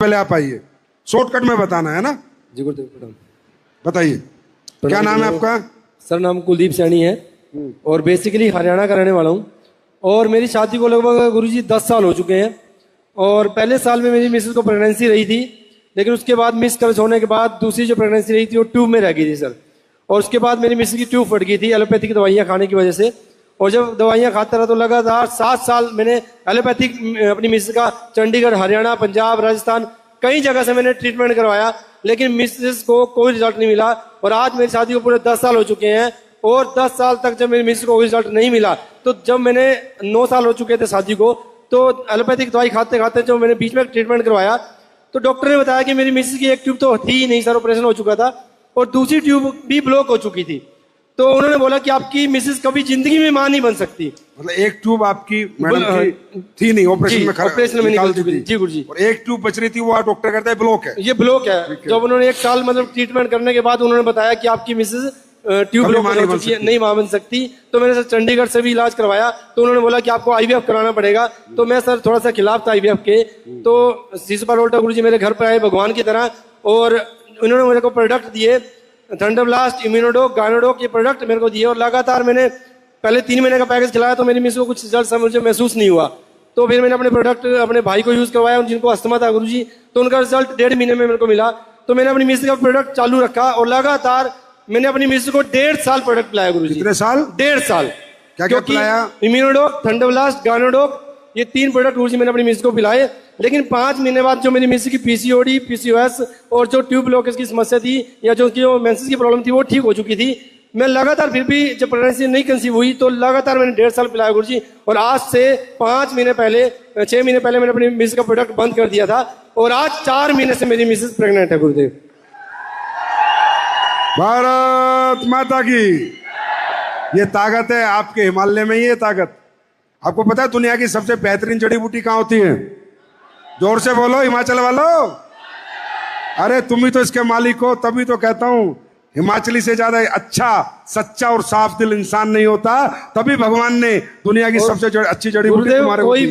पहले आप आइए, शॉर्टकट में बताना है ना जी गुरुदेव प्रणाम। बताइए क्या नाम है आपका? सर नाम कुलदीप सैनी है और बेसिकली हरियाणा का रहने वाला हूँ। और मेरी शादी को लगभग गुरुजी 10 साल हो चुके हैं। और पहले साल में मेरी मिसेस को प्रेगनेंसी रही थी, लेकिन उसके बाद मिसकैरेज होने के बाद दूसरी जो प्रेगनेंसी रही थी वो ट्यूब में रह गई थी सर। और उसके बाद मेरी मिसेस की ट्यूब फट गई थी एलोपैथी की दवाइयाँ खाने की वजह से। और जब दवाइयाँ खाता रहा तो लगातार 7 साल मैंने एलोपैथिक अपनी मिसेस का चंडीगढ़, हरियाणा, पंजाब, राजस्थान कई जगह से मैंने ट्रीटमेंट करवाया, लेकिन मिसेस को कोई रिजल्ट नहीं मिला। और आज मेरी शादी को पूरे 10 साल हो चुके हैं और 10 साल तक जब मेरी मिसेस को कोई रिजल्ट नहीं मिला, तो जब मैंने 9 साल हो चुके थे शादी को, तो एलोपैथिक दवाई खाते खाते जब मैंने बीच में ट्रीटमेंट करवाया तो डॉक्टर ने बताया कि मेरी मिसेस की एक ट्यूब तो थी ही नहीं सर, ऑपरेशन हो चुका था, और दूसरी ट्यूब भी ब्लॉक हो चुकी थी। तो उन्होंने बोला कि आपकी मिसेस कभी जिंदगी में मां नहीं बन सकती। मतलब एक ट्यूब आपकी मैडम की थी नहीं, ऑपरेशन में ऑपरेशन में निकल चुकी थी। जी गुरुजी। और एक ट्यूब बच रही थी, वो डॉक्टर कहता है ब्लॉक है। ये ब्लॉक है। जब उन्होंने 1 साल मतलब ट्रीटमेंट करने के बाद उन्होंने बताया कि आपकी मिसेस ट्यूब ब्लॉक हो चुकी है, नहीं मां बन सकती। तो मैंने सर चंडीगढ़ से भी इलाज करवाया, तो उन्होंने बोला कि आपको आईवीएफ कराना पड़ेगा। तो मैं सर थोड़ा सा खिलाफ था आईवीएफ के। तो शिशुपाल रोल्टा गुरुजी मेरे घर पर आए भगवान की तरह, और उन्होंने मेरे को प्रोडक्ट दिए, थंडरब्लास्ट, इम्यूनोडोक, गायनोडोक, ये प्रोडक्ट मेरे को दिए। और लगातार मैंने पहले 3 महीने का पैकेज खिलाया तो मेरी मिस को कुछ रिजल्ट मुझे महसूस नहीं हुआ। तो फिर मैंने अपने प्रोडक्ट अपने भाई को यूज करवाया, जिनको अस्थमा था गुरुजी, तो उनका रिजल्ट 1.5 महीने में मेरे को मिला। तो मैंने अपनी मिस का प्रोडक्ट चालू रखा और लगातार मैंने अपनी मिस को 1.5 साल प्रोडक्ट पिलाया गुरुजी। कितने साल? 1.5 साल। क्या क्या पिलाया? इम्यूनोडोक, थंडरब्लास्ट, गायनोडोक, ये 3 प्रोडक्ट गुरुजी मैंने अपनी मिस को पिलाए। लेकिन 5 महीने बाद जो मेरी मिस की पीसीओडी, पीसीओएस और जो ट्यूब ब्लॉकेज की समस्या थी या जो मेंसेस की प्रॉब्लम थी वो ठीक हो चुकी थी। मैं लगातार फिर भी जब प्रेगनेंसी नहीं कंसीव हुई तो लगातार मैंने 1.5 साल पिलाया गुरुजी। और आज से 6 महीने पहले मैंने अपनी मिस का प्रोडक्ट बंद कर दिया था, और आज 4 महीने से मेरी मिसेस प्रेग्नेंट है गुरुदेव। भारत माता की। ये ताकत है आपके हिमालय में, ये ताकत। आपको पता है दुनिया की सबसे बेहतरीन जड़ी बूटी कहाँ होती है? जोर से बोलो हिमाचल वालों। अरे तुम ही तो इसके मालिक हो, तभी तो कहता हूं हिमाचली से ज्यादा अच्छा, सच्चा और साफ दिल इंसान नहीं होता। तभी भगवान ने दुनिया की सबसे अच्छी जड़ी बूटी तुम्हारे कोई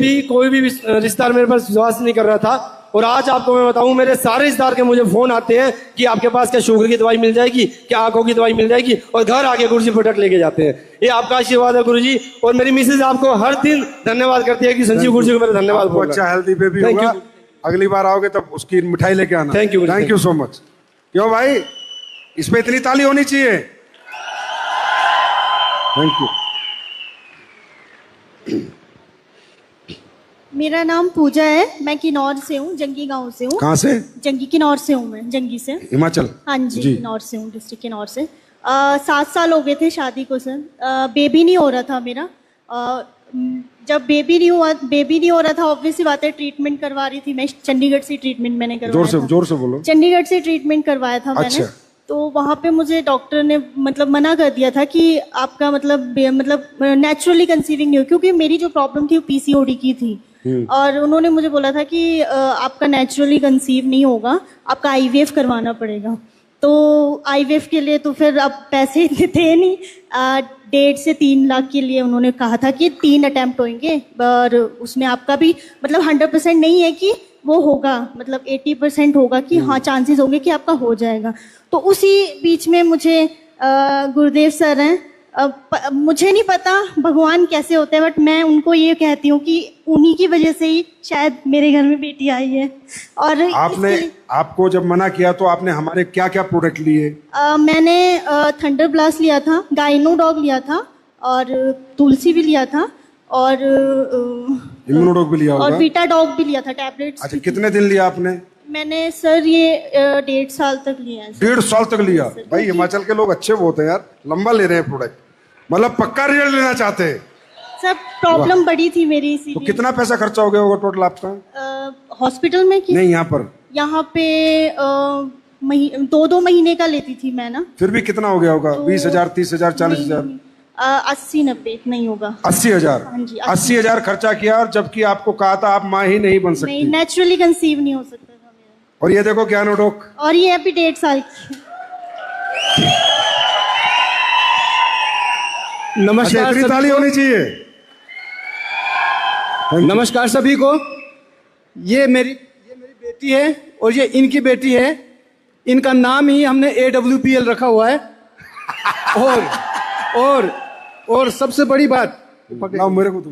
भी रिश्तेदार मेरे पास विश्वास नहीं कर रहा था। और आज आपको मैं बताऊं, मेरे सारे रिश्तेदार के मुझे फोन आते हैं कि आपके पास क्या शुगर की दवाई मिल जाएगी, क्या आंखों की दवाई मिल जाएगी, और घर आके गुरुजी प्रोडक्ट लेके जाते हैं। ये आपका आशीर्वाद है गुरुजी। और मेरी मिसेज आपको हर दिन धन्यवाद करती है कि संजीव गुरुजी को मेरा धन्यवाद बोलना। अच्छा हेल्दी बेबी होगा, अगली बार आओगे तब उसकी मिठाई लेके आना। Thank you so much. क्यों भाई, इसमें इतनी ताली होनी चाहिए। Thank you. मेरा नाम पूजा है, मैं किन्नौर से हूँ, जंगी गांव से हूँ। कहाँ से? जंगी, किन्नौर से हूँ मैं, जंगी से, हिमाचल। हाँ जी, किन्नौर से हूँ, डिस्ट्रिक्ट किन्नौर से। 7 साल हो गए थे शादी को सर। बेबी नहीं हो रहा था मेरा। जब बेबी नहीं हो रहा था, ऑब्वियसली बात है, ट्रीटमेंट करवा रही थी मैं। चंडीगढ़ से ट्रीटमेंट मैंने करवाया। जोर से बोलो। चंडीगढ़ से ट्रीटमेंट करवाया था मैंने। तो वहाँ पे मुझे डॉक्टर ने मतलब मना कर दिया था कि आपका मतलब नेचुरली कंसीविंग नहीं हो, क्योंकि मेरी जो प्रॉब्लम थी वो पीसीओडी की थी। और उन्होंने मुझे बोला था कि आपका नेचुरली कंसीव नहीं होगा, आपका आईवीएफ करवाना पड़ेगा। तो आईवीएफ के लिए तो फिर अब पैसे इतने थे नहीं। 1.5 से 3 लाख के लिए उन्होंने कहा था कि 3 अटेम्प्ट होंगे, और उसमें आपका भी मतलब 100% नहीं है कि वो होगा, मतलब 80% होगा कि हाँ चांसेस होंगे कि आपका हो जाएगा। तो उसी बीच में मुझे गुरुदेव सर हैं, मुझे नहीं पता भगवान कैसे होते हैं, बट मैं उनको ये कहती हूँ कि उन्हीं की वजह से ही शायद मेरे घर में बेटी आई है। और आपको जब मना किया तो आपने हमारे क्या क्या प्रोडक्ट लिए? मैंने थंडरब्लास्ट लिया था, गायनोडॉग लिया था, और तुलसी भी लिया था, और इम्यूनोडॉग भी लिया होगा, और बीटाडॉग भी लिया था, टैबलेट्स। अच्छा, कितने दिन लिया आपने? मैंने सर ये 1.5 साल तक लिया है। 1.5 साल तक लिया? भाई हिमाचल के लोग अच्छे बहुत है यार, लंबा ले रहे हैं प्रोडक्ट, मतलब पक्का रिजल्ट लेना चाहते हैं। सब प्रॉब्लम बड़ी थी मेरी, इसीलिए। तो कितना पैसा खर्चा हो गया होगा टोटल आपका? हॉस्पिटल में की? नहीं, यहाँ पे 2 महीने का लेती थी मैं ना। फिर भी कितना हो गया होगा? 20,000, 30,000, 40,000? 80-90 नहीं होगा। 80,000? हाँ जी, 80,000 खर्चा किया, और जबकि आपको कहा था आप माँ ही नहीं बन सकती। नहीं, नेचुरली कंसीव नहीं हो सकता था मेरा। और ये देखो गायनोडॉक, और ये अभी 1.5 साल की। नमस्कार, इतनी ताली होनी चाहिए। नमस्कार सभी को। ये मेरी बेटी है और ये इनकी बेटी है। इनका नाम ही हमने AWPL रखा हुआ है। और सबसे बड़ी बात, लाओ मेरे को दो।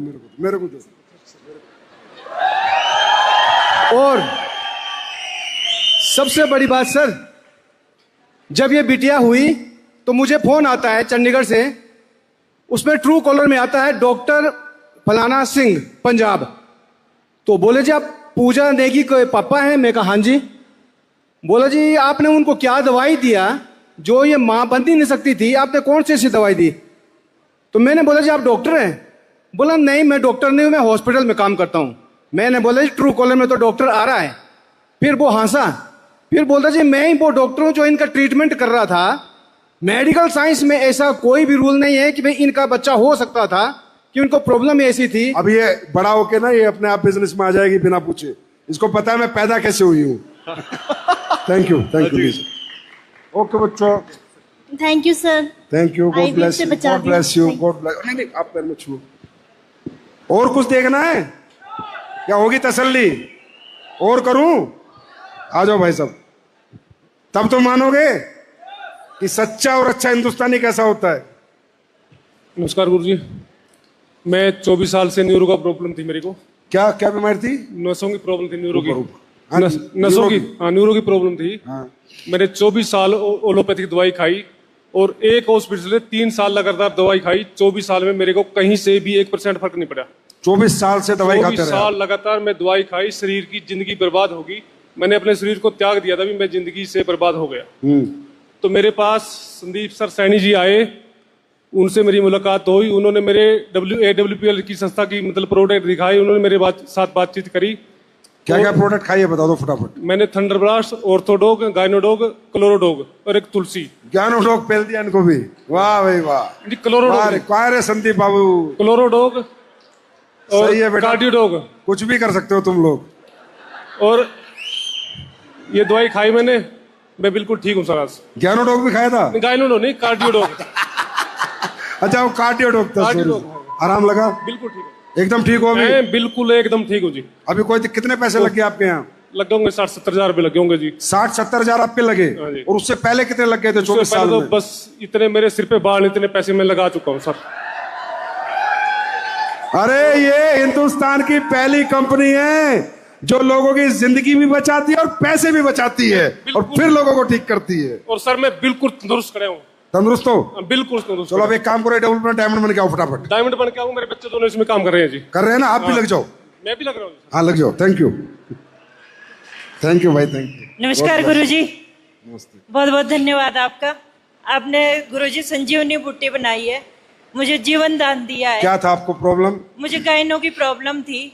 और सबसे बड़ी बात सर, जब ये बिटिया हुई तो मुझे फोन आता है चंडीगढ़ से, उसमें ट्रू कॉलर में आता है डॉक्टर फलाना सिंह पंजाब। तो बोले जी आप पूजा नेगी के पापा हैं? मैं कहा हाँ जी। बोला जी आपने उनको क्या दवाई दिया जो ये मां बन ही नहीं सकती थी, आपने कौन सी ऐसी दवाई दी? तो मैंने बोला जी आप डॉक्टर हैं? बोला नहीं मैं डॉक्टर नहीं हूं, मैं हॉस्पिटल में काम करता हूं। मैंने बोला जी ट्रू कॉलर में तो डॉक्टर आ रहा है। फिर वो हंसा, फिर बोलता जी मैं ही वो डॉक्टर हूं जो इनका ट्रीटमेंट कर रहा था। मेडिकल साइंस में ऐसा कोई भी रूल नहीं है कि भाई इनका बच्चा हो सकता था, कि उनको प्रॉब्लम ऐसी थी। अब ये बड़ा होके ना ये अपने आप बिजनेस में आ जाएगी बिना पूछे। इसको पता है मैं पैदा कैसे हुई हूँ। थैंक यू ओके बच्चों, thank you sir. Thank you, God bless you, God bless you, God bless. नहीं आप पैर में छुओ। और कुछ देखना है क्या? होगी तसल्ली? और करूं? आ जाओ भाई साहब, तब तो मानोगे कि सच्चा और अच्छा हिंदुस्तानी कैसा होता है। नमस्कार गुरुजी, मैं 24 साल से न्यूरो का प्रॉब्लम थी मेरे को। क्या क्या बीमारी थी? नसों की प्रॉब्लम थी, न्यूरो की। हाँ, नसों की, हाँ न्यूरो की प्रॉब्लम थी। हाँ। मैंने 24 साल ओलोपैथिक दवाई खाई और एक हॉस्पिटल से 3 साल लगातार दवाई खाई। 24 साल में मेरे को कहीं से भी 1% फर्क नहीं पड़ा। 24 साल से दवाई खाते रहे? 24 साल लगातार मैं दवाई खाई। शरीर की जिंदगी बर्बाद होगी। मैंने अपने शरीर को त्याग दिया था भी, मैं जिंदगी से बर्बाद हो गया। तो मेरे पास संदीप सर सैनी जी आए, उनसे मेरी मुलाकात हुई। उन्होंने मेरे AWPL की संस्था की मतलब प्रोडक्ट दिखाई। उन्होंने मेरे साथ बातचीत करी। क्या क्या प्रोडक्ट खाइए बता दो फटाफट। मैंने थंडरब्लास्ट, ऑर्थोडोग, गायनोडोग, क्लोरोडोग और एक तुलसी। ज्ञानोडोग पेल दिया इनको भी। वाह भाई वाह। जी क्लोरोडोग, क्या रे संदीप बाबू, क्लोरोडोग और सही है बेटा, कार्डियोडोग। कुछ भी कर सकते हो तुम लोग। और ये दवाई खाई मैंने, मैं बिल्कुल ठीक हूँ सर आज। ज्ञानोडोग भी खाया था? गायनोडोग नहीं, कार्डियोडोग। अच्छा वो कार्डियोडोग था। आराम लगा? बिल्कुल ठीक है, एकदम ठीक हो? अभी मैं बिल्कुल एकदम ठीक हूँ जी। अभी कोई कितने पैसे लग गए आपके यहाँ? लग होंगे 60-70 हजार रुपए लगे होंगे जी। 60-70 हजार आपके लगे? हाँ जी। और उससे पहले कितने लग गए थे 24 साल तो में? बस इतने मेरे सिर पे बाल, इतने पैसे मैं लगा चुका हूँ सर। अरे ये हिंदुस्तान की पहली कंपनी है जो लोगों की जिंदगी भी बचाती है और पैसे भी बचाती है और फिर लोगों को ठीक करती है। और सर मैं बिल्कुल तंदुरुस्त खड़े हूँ। तंदुरुस्त हो? बिल्कुल तंदुरुस्त। चलो अब एक काम करो, डबल डायमंड बन के आओ फटाफट। डायमंड बन के आऊँ, मेरे बच्चे दोनों इसमें काम कर रहे हैं जी। कर रहे हैं ना? आप भी लग जाओ। मैं भी लग रहा हूँ। हाँ लग जाओ। थैंक यू भाई, थैंक यू। नमस्कार गुरुजी, बहुत बहुत धन्यवाद आपका। आपने गुरुजी संजीवनी बूटी बनाई है, मुझे जीवन दान दिया है। क्या था आपको प्रॉब्लम? मुझे गायनों की प्रॉब्लम थी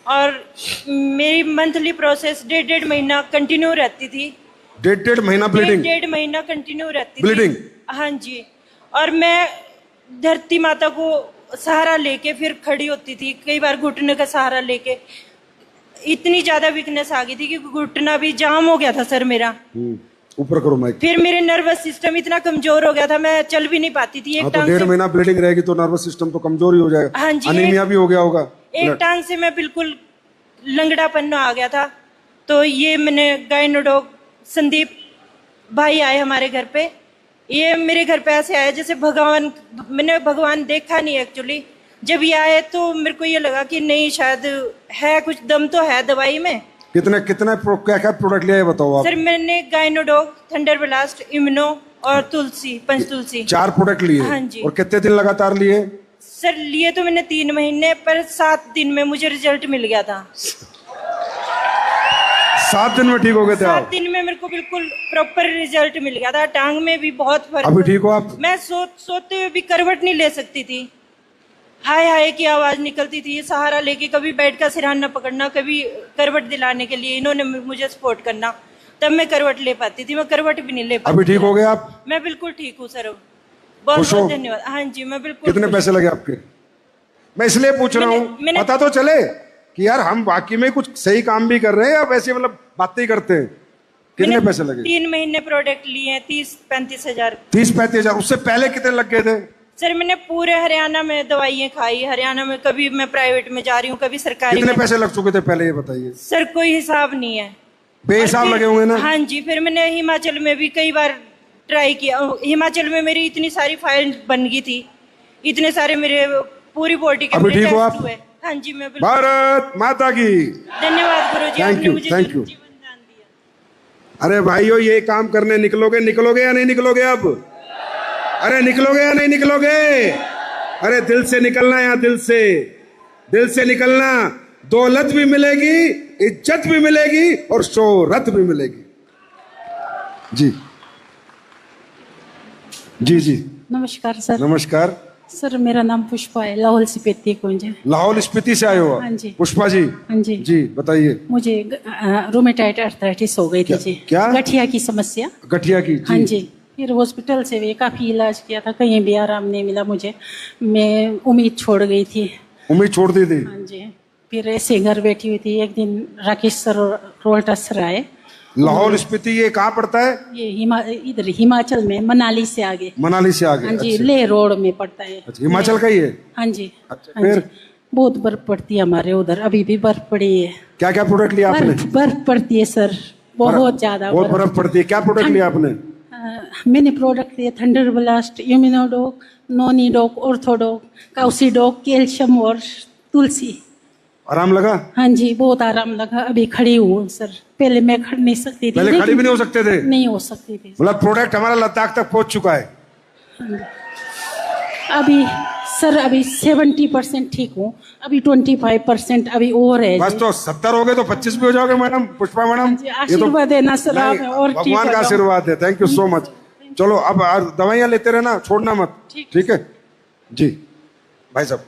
और मेरी मंथली प्रोसेस 1.5 महीना कंटिन्यू रहती थी। 1.5 महीना ब्लीडिंग? 1.5 महीना कंटिन्यू रहती ब्लीडिंग? थी। हाँ जी। और मैं धरती माता को सहारा लेके फिर खड़ी होती थी, कई बार घुटने का सहारा लेके। इतनी ज्यादा वीकनेस आ गई थी कि घुटना भी जाम हो गया था सर मेरा। ऊपर करो माइक। फिर मेरे नर्वस सिस्टम इतना कमजोर हो गया था, मैं चल भी नहीं पाती थी। एक तो टांग 1.5 से महीना ब्लीडिंग रहेगी तो नर्वस सिस्टम तो कमजोर ही हो जाएगा। हाँ जी, अनीमिया भी हो गया होगा। एक टांग से मैं बिल्कुल लंगड़ापन आ गया था। तो ये मैंने गायनोडोग संदीप भाई आए हमारे घर पे। ये मेरे घर पे ऐसे आए जैसे भगवान, मैंने भगवान देखा नहीं एक्चुअली। जब ये आए तो मेरे को ये लगा कि नहीं शायद है, कुछ दम तो है दवाई में। कितने क्या क्या प्रोडक्ट लिया है बताओ आप। सर मैंने गायनोडोग, थंडरब्लास्ट, इम्यूनो और तुलसी, पंचतुलसी, 4 प्रोडक्ट लिए? हाँ जी। और कितने दिन लगातार लिए? सर लिए तो मैंने 3 महीने, पर 7 दिन में मुझे रिजल्ट मिल गया था। 7 दिन में ठीक हो गए थे 7 आप? दिन में मेरे को बिल्कुल प्रॉपर रिजल्ट मिल गया था। टांग में भी बहुत फर्क। अभी ठीक हो आप? मैं सोते हुए भी करवट नहीं ले सकती थी। हाय हाय की आवाज निकलती थी। सहारा लेके कभी बेड का सिरहाना पकड़ना, कभी करवट दिलाने के लिए इन्होंने मुझे सपोर्ट करना, तब मैं करवट ले पाती थी। मैं करवट भी नहीं ले पाती। अभी ठीक हो गए आप? मैं बिल्कुल ठीक हूँ सर, बहुत खुश हो? बहुत धन्यवाद। हाँ जी मैं बिल्कुल। कितने पैसे लगे आपके? मैं इसलिए पूछ रहा हूँ पता तो चले कि यार हम वाकई में कुछ सही काम भी कर रहे हैं या वैसे मतलब बातें ही करते हैं। कितने पैसे लगे? 3 महीने प्रोडक्ट लिए हैं, 30-35 हजार। 30-35 हजार। उससे पहले कितने लग गए थे? सर मैंने पूरे हरियाणा में दवाइयाँ खाई। हरियाणा में कभी मैं प्राइवेट में जा रही हूँ, कभी सरकारी कितने में। पैसे लग चुके थे पहले ये बताइए? सर कोई हिसाब नहीं है। बेहिसाब और फिर- लगे होंगे ना? हाँ जी, फिर मैंने हिमाचल में भी कई बार ट्राई किया। हिमाचल में मेरी इतनी सारी फाइल बन गई थी, इतने सारे मेरे पूरी बॉडी के अभी मेरे ठीक हो टेस्ट आप? हुए। हाँ जी, मैं बिल्कुल। भारत माता की। धन्यवाद गुरुजी, Thank आपने you, मुझे thank you. जीवन दान दिया। अरे भाइयों, ये काम करने निकलोगे निकलोगे या नहीं निकलोगे अब? अरे निकलोगे या नहीं निकलोगे? अरे दिल से निकलना, यहाँ दिल से निकलना। दौलत भी मिलेगी, इज्जत भी मिलेगी और शोहरत भी मिलेगी। जी जी जी, नमस्कार सर। नमस्कार। सर मेरा नाम पुष्पा है, लाहौल स्पीति कुंज। लाहौल स्पीति से आए हो आप? हाँ जी। पुष्पा जी। हाँ जी। जी बताइए। मुझे रोमेटाइड अर्थराइटिस हो गई थी जी। क्या? गठिया की समस्या। गठिया की? हाँ जी। फिर हॉस्पिटल से भी काफी इलाज किया था, कहीं भी आराम नहीं मिला मुझे। मैं उम्मीद छोड़ गई थी। उम्मीद छोड़ दी थी? हाँ जी। फिर ऐसे घर बैठी हुई थी, एक दिन राकेश सर और रोल्टा सर आए। लाहौल स्पीति ये कहाँ पड़ता है? ये इधर हिमाचल में, मनाली से आगे। मनाली से आगे? हाँ जी, अच्छा। लेह रोड में पड़ता है। अच्छा, हिमाचल का ही है? हाँ जी। अच्छा, हाँ फिर? जी। बहुत बर्फ पड़ती है हमारे उधर, अभी भी बर्फ पड़ी है। क्या क्या प्रोडक्ट लिया आपने? बर्फ पड़ती है सर, बहुत ज्यादा बहुत बर्फ पड़ती है। क्या प्रोडक्ट लिया आपने? मैंने प्रोडक्ट लिए थंडर ब्लास्ट, यूमिनोडोक, नोनीडोक, ऑर्थोडोक, काउसीडोक, कैल्शियम और तुलसी। आराम लगा? हाँ जी, बहुत आराम लगा। अभी खड़ी हूँ सर, पहले मैं खड़ नहीं सकती थी। पहले खड़ी भी नहीं हो सकते थे? नहीं हो सकती थी। मतलब प्रोडक्ट हमारा लद्दाख तक पहुंच चुका है? अभी सर अभी 70% ठीक हूँ, अभी 25% अभी और है बस जी। तो 70 हो गए तो 25 भी हो जाओगे मैडम, पुष्पा मैडम। जी, आशीर्वाद देना सर आप, नहीं, और ठीक भगवान हो का जाओ। आशीर्वाद है। Thank you so much. चलो अब दवाइयां लेते रहना, छोड़ना मत। ठीक है जी भाई साहब।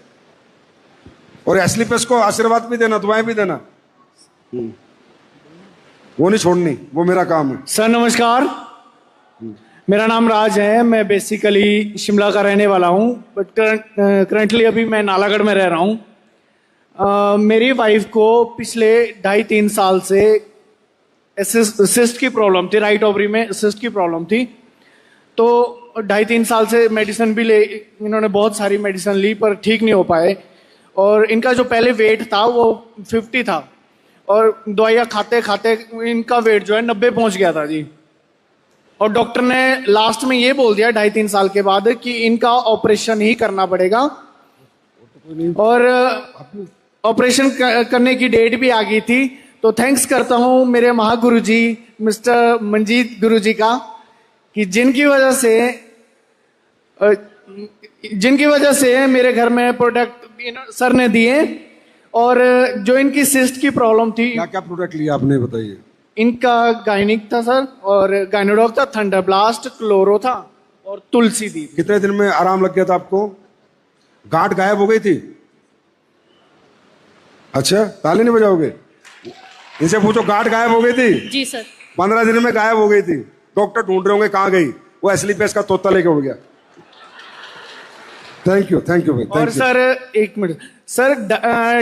और एस्लीपेस को आशीर्वाद भी देना, दुआएं भी देना। वो नहीं छोड़नी, वो मेरा काम है। सर नमस्कार, मेरा नाम राज है। मैं बेसिकली शिमला का रहने वाला हूँ, बट करंटली अभी मैं नालागढ़ में रह रहा हूँ। मेरी वाइफ को पिछले 2.5-3 साल से सिस्ट की प्रॉब्लम थी, राइट ओवरी में सिस्ट की प्रॉब्लम थी। तो 2.5-3 साल से मेडिसिन भी ले, इन्होंने बहुत सारी मेडिसिन ली पर ठीक नहीं हो पाए। और इनका जो पहले वेट था वो 50 था, और दवाइयाँ खाते खाते इनका वेट जो है 90 पहुंच गया था जी। और डॉक्टर ने लास्ट में ये बोल दिया 2.5-3 साल के बाद कि इनका ऑपरेशन ही करना पड़ेगा। और ऑपरेशन करने की डेट भी आ गई थी। तो थैंक्स करता हूँ मेरे महागुरु जी मिस्टर मंजीत गुरु जी का, कि जिनकी वजह से मेरे घर में प्रोडक्ट सर ने दिए। और जो इनकी सिस्ट की प्रॉब्लम थी, क्या क्या प्रोडक्ट लिया आपने बताइए? इनका गायनिक था सर, और गायनोडॉक था, थंडर ब्लास्ट, क्लोरो था और तुलसी दी। कितने दिन में आराम लग गया था आपको? गांठ गायब हो गई थी? अच्छा, ताली नहीं बजाओगे? इनसे पूछो, गांठ गायब हो गई थी? जी सर। 15 दिन में गायब हो गई थी। डॉक्टर ढूंढ रहे होंगे कहाँ गई, वो एस्लीपेस का तोता लेके उड़ गया। थैंक यू भाई, और थैंक यू। सर एक मिनट सर,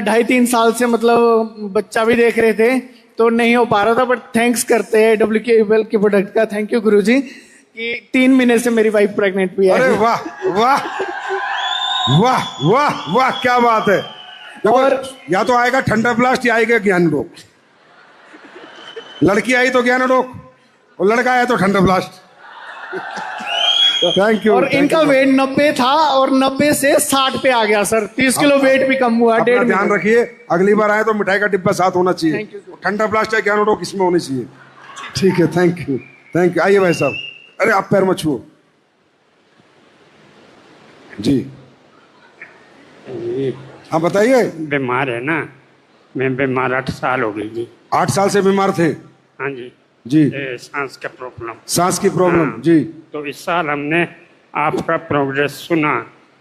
2.5-3 साल से मतलब बच्चा भी देख रहे थे तो नहीं हो पा रहा था, बट थैंक्स करते हैं WKL के प्रोडक्ट का। थैंक यू गुरुजी कि 3 महीने से मेरी वाइफ प्रेग्नेंट भी है। अरे वाह वाह वाह वाह वाह, क्या बात है। और या तो आएगा ठंडा ब्लास्ट या आएगा ज्ञानडोक। लड़की आई तो ज्ञानडोक, और लड़का आया तो ठंडा ब्लास्ट। Thank you. और इनका वेट 90 था और 90 से 60 पे आ गया सर। 30 किलो वेट भी कम हुआ। अपना ध्यान रखिए, अगली बार आए तो मिठाई का डिब्बा साथ होना चाहिए। Thank you, sir. ठंडा ब्लास्ट या ज्ञानडोक इसमें होनी चाहिए। ठीक है, थैंक यू थैंक यू। आइए भाई साहब। अरे आप पैर मत छुओ जी। हाँ बताइए। बीमार है ना, मैं बीमार 8 साल हो गई जी। 8 साल से बीमार थे? हाँ जी जी। सांस का प्रॉब्लम। सांस की प्रॉब्लम? हाँ। जी। तो इस साल हमने आपका प्रोग्रेस सुना।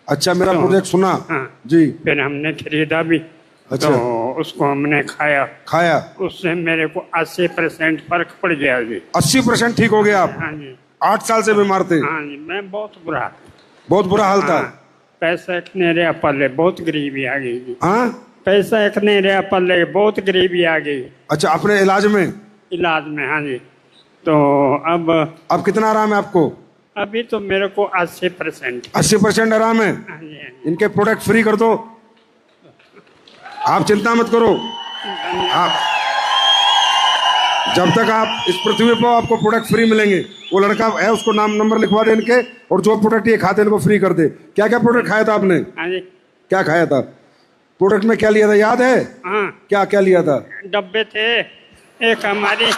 अच्छा, मेरा तो- प्रोजेक्ट सुना? हाँ। जी। फिर हमने खरीदा भी। अच्छा। तो उसको हमने खाया। उससे मेरे को 80% फर्क पड़ गया जी। 80% ठीक हो गया आप? हाँ जी। 8 साल से बीमार थे? हाँ जी, मैं बहुत बुरा हाल था। हाँ, पैसा इतने रहा पल्ले, बहुत गरीबी आ गई जी। हाँ, पैसा इतने रहा पल्ले, बहुत गरीबी आ गई अच्छा, अपने इलाज में? हाँ जी। तो अब कितना आराम है आपको? अभी तो मेरे को 80%। 80% आराम है? हाँ जी, हाँ जी। इनके प्रोडक्ट फ्री कर दो, आप चिंता मत करो। आप जब तक आप इस पृथ्वी पर आपको प्रोडक्ट फ्री मिलेंगे। वो लड़का है, उसको नाम नंबर लिखवा दे इनके, और जो प्रोडक्ट ये खाते हैं इनको फ्री कर दे। क्या क्या प्रोडक्ट खाया था आपने? हाँ जी। क्या खाया था? प्रोडक्ट में क्या लिया था याद है? हाँ, क्या क्या लिया था? डब्बे थे, एक हमारी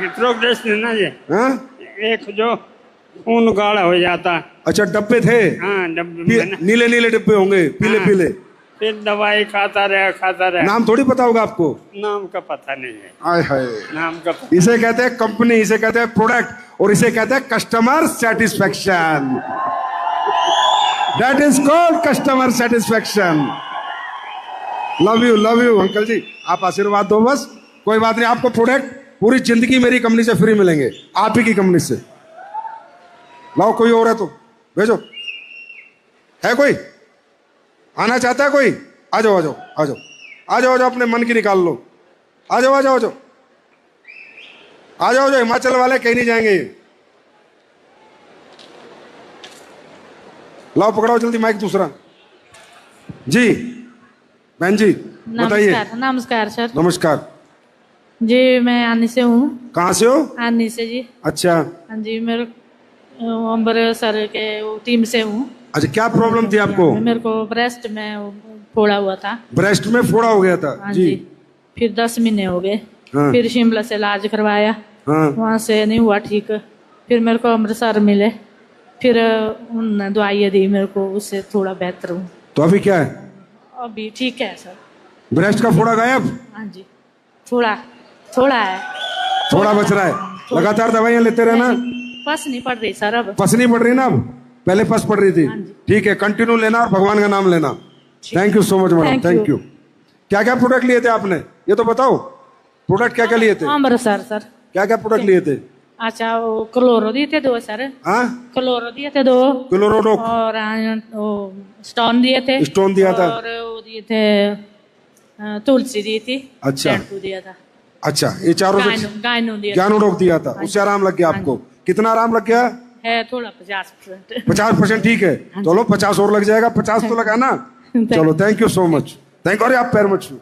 प्रोग्रेस ना जी, हाँ? एक जो खून गाढ़ा हो जाता। अच्छा, डब्बे थे। हाँ, डब्बे में ना। नीले नीले डिब्बे होंगे, पीले हाँ। पीले। फिर दवाई खाता रहा। नाम थोड़ी पता होगा आपको। नाम का पता नहीं है। आय हाय, नाम का पता। इसे कहते हैं कंपनी, इसे कहते हैं प्रोडक्ट, और इसे कहते हैं customer satisfaction. That is called customer satisfaction. Love you uncle ji, आप आशीर्वाद दो बस। कोई बात नहीं, आपको प्रोडक्ट पूरी जिंदगी मेरी कंपनी से फ्री मिलेंगे, आप ही की कंपनी से। लाओ, कोई और है तो भेजो। है कोई आना चाहता है? कोई आ जाओ आ जाओ आ जाओ आ जाओ आ जाओ, अपने मन की निकाल लो। आ जाओ आ जाओ आ जाओ आ जाओ, जो हिमाचल वाले कहीं नहीं जाएंगे। लाओ, पकड़ाओ जल्दी माइक दूसरा। जी बहन जी बताइए। नमस्कार सर। नमस्कार जी, मैं आनी से हूँ। कहाँ से हो? आनी से जी। अच्छा हाँ जी, मेरे अंबर सर के टीम से हूँ। अच्छा, क्या प्रॉब्लम थी आपको? मेरे को ब्रेस्ट में फोड़ा हुआ था। ब्रेस्ट में फोड़ा हो गया था? हाँ जी। फिर 10 महीने हो गए। हाँ। फिर शिमला से इलाज करवाया। हाँ। वहाँ से नहीं हुआ ठीक। फिर मेरे को अमृतसर मिले, फिर उन्होंने दवाइयाँ दी मेरे को, उससे थोड़ा बेहतर हूँ। तो अभी क्या है? अभी ठीक है सर। ब्रेस्ट का फोड़ा गायब? हाँ जी, थोड़ा है। थोड़ा बच रहा है। लगातार दवाइयाँ लेते रहना। पस नहीं पड़ रही सर अब। पस नहीं पड़ रही ना अब? पहले पस पड़ रही थी। हाँ जी। ठीक है, कंटिन्यू लेना और भगवान का नाम लेना। Thank you so much madam, thank you. क्या क्या प्रोडक्ट लिए थे आपने, ये तो बताओ। प्रोडक्ट क्या क्या लिए थे? अमृतसर सर। क्या क्या प्रोडक्ट लिए थे? अच्छा, वो क्लोरो दिए थे 2 सर। हाँ, क्लोरो दिए थे 2। क्लोरोडोक और वो स्टोन दिए थे। स्टोन दिया था। और वो दिए थे तुलसी दी थी। अच्छा। शैम्पू दिया था। अच्छा, ये चारों से गायनो दिया था। ज्ञानोडोक दिया था, उससे आराम लग गया आपको? कितना आराम लग गया? है थोड़ा 50%। 50%? ठीक है, चलो 50 और लग जाएगा। 50 तो लगा ना। चलो, thank you so much. Thank you. अरे आप पैर मत छू।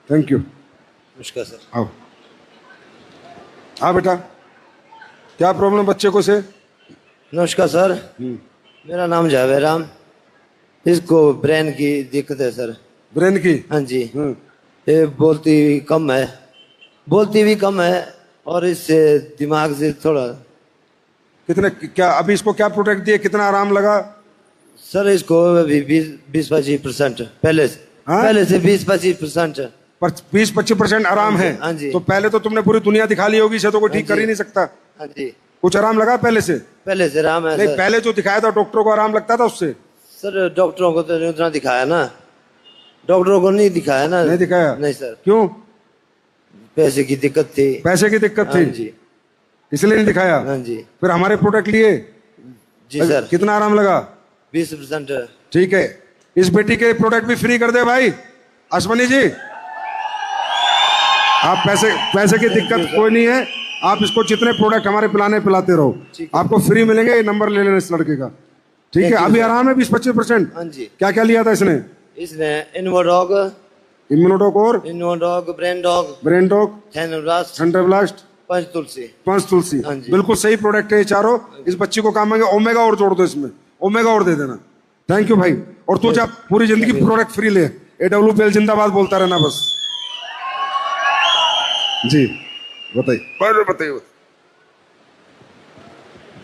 Thank you. नमस्कार सर। आओ। हाँ बेटा, क्या प्रॉब्लम बच्चे को से? नमस्कार सर, मेरा नाम जावेद राम। इसको ब्रेन की दिक्कत है सर। ब्रेन की? हाँ जी। ये बोलती भी कम है और इससे दिमाग से थोड़ा। कितने क्या अभी इसको क्या प्रोडक्ट दिए, कितना आराम लगा? सर इसको अभी 20-25% पहले से। हाँ? पहले से 20-25%। 20-25% आराम है? हाँ जी। तो पहले तो तुमने पूरी दुनिया दिखा ली होगी, इसे तो कोई ठीक कर ही नहीं सकता। हाँ जी। कुछ आराम लगा पहले से? पहले से आराम है नहीं, सर। पहले जो दिखाया था डॉक्टरों को, आराम लगता था उससे? सर डॉक्टरों को तो नहीं उतना दिखाया ना। डॉक्टरों को नहीं दिखाया ना। नहीं दिखाया? नहीं सर। क्यों? पैसे की दिक्कत थी। पैसे की दिक्कत हाँ थी जी। इसलिए नहीं दिखाया? हाँ जी। फिर हमारे प्रोडक्ट लिए? जी सर। कितना आराम लगा? 20%। ठीक है, इस बेटी के प्रोडक्ट भी फ्री कर दे भाई। अश्वनी जी, आप पैसे की दिक्कत कोई नहीं है, आप इसको जितने प्रोडक्ट हमारे पिलाते रहो, आपको फ्री मिलेंगे। ये नंबर ले लेना इस लड़के का, ठीक है? अभी आराम है 20-25%। हाँ जी। क्या क्या लिया था इसने? इसने इन्वोडॉग, इम्यूनोडॉक और ब्रेन डॉग, थंडर ब्लास्ट, पंच तुलसी। हाँ जी। बिल्कुल सही प्रोडक्ट है ये चारों। इस बच्ची को काम आएंगे। ओमेगा और जोड़ दो इसमें, ओमेगा और दे देना। थैंक यू भाई। और तू जा पूरी जिंदगी प्रोडक्ट फ्री ले। AWPL जिंदाबाद बोलता रहना बस। जी बताइए।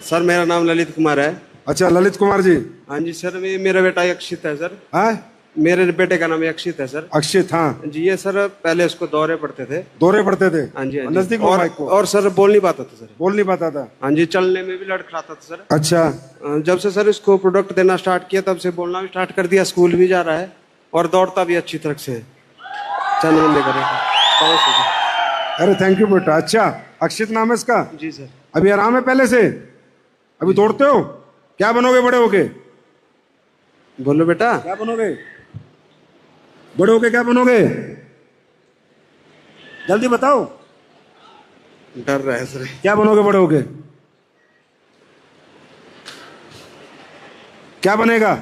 सर मेरा नाम ललित कुमार है। अच्छा, ललित कुमार जी। हाँ जी सर, मेरा बेटा अक्षित है सर। हाँ, मेरे बेटे का नाम अक्षित है सर। अक्षित, हाँ जी। ये सर पहले उसको दौरे पड़ते थे। दौरे पड़ते थे? हाँ जी। नजदीक और सर बोल नहीं पाता था सर। बोल नहीं पाता था? हाँ जी, चलने में भी लड़खड़ाता था सर। अच्छा। जब से सर इसको प्रोडक्ट देना स्टार्ट किया तब से बोलना भी स्टार्ट कर दिया, स्कूल भी जा रहा है और दौड़ता भी अच्छी तरह से। चंद बंदे करे। अरे थैंक यू बेटा। अच्छा, अक्षित नाम है इसका? जी सर। अभी आराम है पहले से? अभी दौड़ते हो? क्या बनोगे बड़े होके? बोलो बेटा। क्या बनोगे बड़े होके? क्या बनोगे जल्दी बताओ। डर रहा है सर। क्या बनोगे बड़े होके? क्या बनेगा?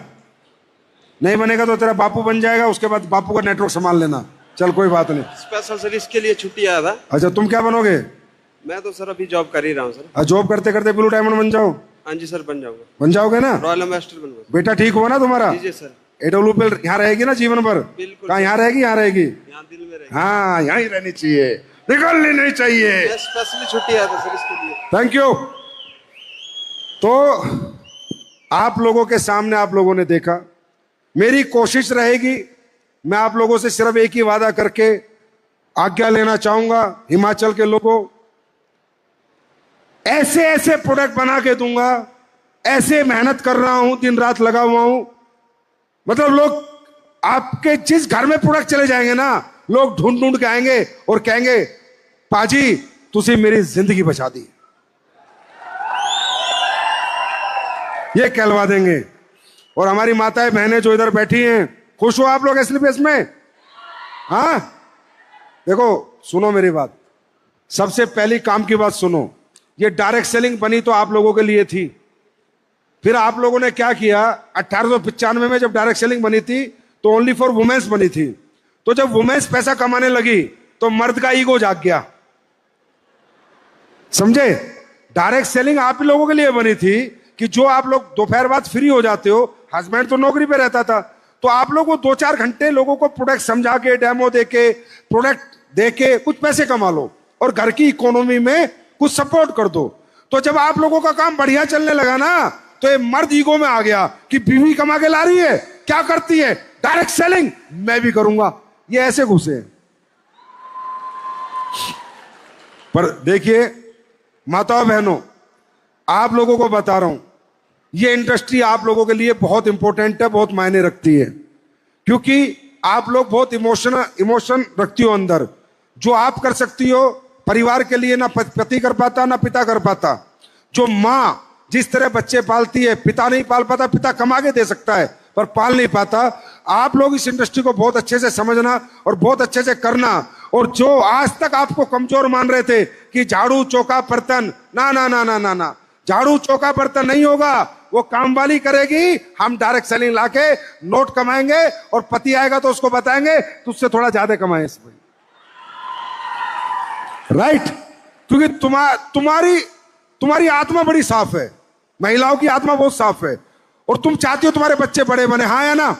नहीं बनेगा तो तेरा बापू बन जाएगा, उसके बाद बापू का नेटवर्क संभाल लेना। चल कोई बात नहीं। स्पेशल सर इसके लिए छुट्टी आया था। अच्छा तुम क्या बनोगे? मैं तो सर अभी जॉब कर ही रहा हूँ सर। जॉब करते करते ब्लू डायमंड बन जाओ। हाँ जी सर बन जाऊंगा। बन जाओगे ना? रॉयल एम्बेसडर बनूंगा। बेटा ठीक हुआ ना तुम्हारा? जी सर। AWP यहाँ रहेगी ना जीवन भर? बिल्कुल। कहाँ यहाँ रहेगी? यहाँ रहेगी। यहाँ दिल में रहेगी। हाँ यहाँ ही रहनी चाहिए, निकलनी नहीं चाहिए। स्पेशली छुट्टी आया था सर इसके लिए। Thank you. तो आप लोगों के सामने आप लोगों ने देखा, मेरी कोशिश रहेगी, मैं आप लोगों से सिर्फ एक ही वादा करके आज्ञा लेना चाहूंगा। हिमाचल के लोगों, ऐसे ऐसे प्रोडक्ट बना के दूंगा, ऐसे मेहनत कर रहा हूं, दिन रात लगा हुआ हूं, मतलब लोग आपके जिस घर में प्रोडक्ट चले जाएंगे ना, लोग ढूंढ ढूंढ के आएंगे और कहेंगे पाजी तुसी मेरी जिंदगी बचा दी, ये कहलवा देंगे। और हमारी माताएं बहनें जो इधर बैठी हैं, खुश हो आप लोग एसलीपीएस में? हाँ देखो सुनो मेरी बात, सबसे पहली काम की बात सुनो। ये डायरेक्ट सेलिंग बनी तो आप लोगों के लिए थी, फिर आप लोगों ने क्या किया, 1895 में जब डायरेक्ट सेलिंग बनी थी तो ओनली फॉर वुमेन्स बनी थी। तो जब वुमेन्स पैसा कमाने लगी तो मर्द का ईगो जाग गया, समझे? डायरेक्ट सेलिंग आप ही लोगों के लिए बनी थी कि जो आप लोग दोपहर बाद फ्री हो जाते हो, हस्बैंड तो नौकरी पे रहता था, तो आप लोग वो 2-4 घंटे लोगों को प्रोडक्ट समझा के, डेमो देके, प्रोडक्ट देके कुछ पैसे कमा लो और घर की इकोनॉमी में कुछ सपोर्ट कर दो। तो जब आप लोगों का काम बढ़िया चलने लगा ना, तो ये मर्द ईगो में आ गया कि बीवी कमा के ला रही है, क्या करती है, डायरेक्ट सेलिंग, मैं भी करूंगा। ये ऐसे घुसे। पर देखिए माताओं बहनों, आप लोगों को बता रहा हूं, ये इंडस्ट्री आप लोगों के लिए बहुत इंपॉर्टेंट है, बहुत मायने रखती है, क्योंकि आप लोग बहुत इमोशन रखती हो अंदर। जो आप कर सकती हो परिवार के लिए, ना पति कर पाता ना पिता कर पाता। जो माँ जिस तरह बच्चे पालती है, पिता नहीं पाल पाता, पिता कमा के दे सकता है पर पाल नहीं पाता। आप लोग इस इंडस्ट्री को बहुत अच्छे से समझना और बहुत अच्छे से करना। और जो आज तक आपको कमजोर मान रहे थे कि झाड़ू चौका बर्तन, ना ना ना ना ना ना, झाड़ू चौका बर्तन नहीं होगा, वो काम वाली करेगी। हम डायरेक्ट सेलिंग लाके नोट कमाएंगे और पति आएगा तो उसको बताएंगे तुझसे थोड़ा ज्यादा कमाए इसमें, राइट? क्योंकि तुम्हारी आत्मा बड़ी साफ है, महिलाओं की आत्मा बहुत साफ है, और तुम चाहती हो तुम्हारे बच्चे बड़े बने, हाँ या ना?